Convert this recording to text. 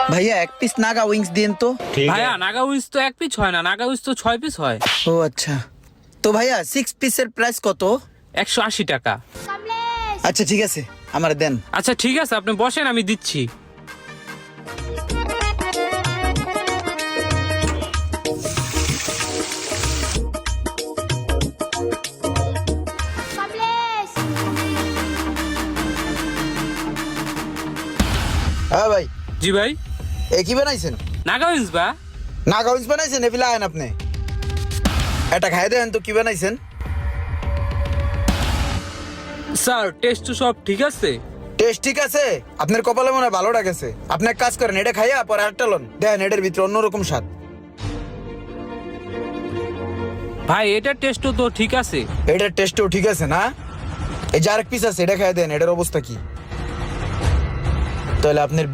ভাইয়া এক piece Naga wings দিন তো। ভাইয়া নাগা উইস তো 1 পিস হয় না, নাগা উইস তো 6 পিস হয়। ও আচ্ছা, তো ভাইয়া 6 পিসের প্রাইস কত? 180 টাকা। আচ্ছা ঠিক আছে, আমার দেন। আচ্ছা ঠিক আছে, আপনি বসেন, আমি দিচ্ছি। হ্যাঁ ভাই। জি ভাই। এ কি বানাইছেন? নাগা উইস বা নাগা উইংস বানাইছেন? এফিলা আয়েন আপনি, এটা খাই দেন তো কি বানাইছেন। স্যার, টেস্ট তো সব ঠিক আছে। টেস্ট ঠিক আছে, আপনার কপালে মনে হয় ভালো ডাকেছে। আপনি এক কাজ করেন, এটা খাইয়া পরে আরেকটা লন, দেখেন এটার ভিতরে অন্যরকম স্বাদ। ভাই এটার টেস্টও তো ঠিক আছে। এটার টেস্টও ঠিক আছে না? এই যে আরেক পিস আছে, এটা খাইয়া দেন, এটার অবস্থা কি? তাহলে আপনার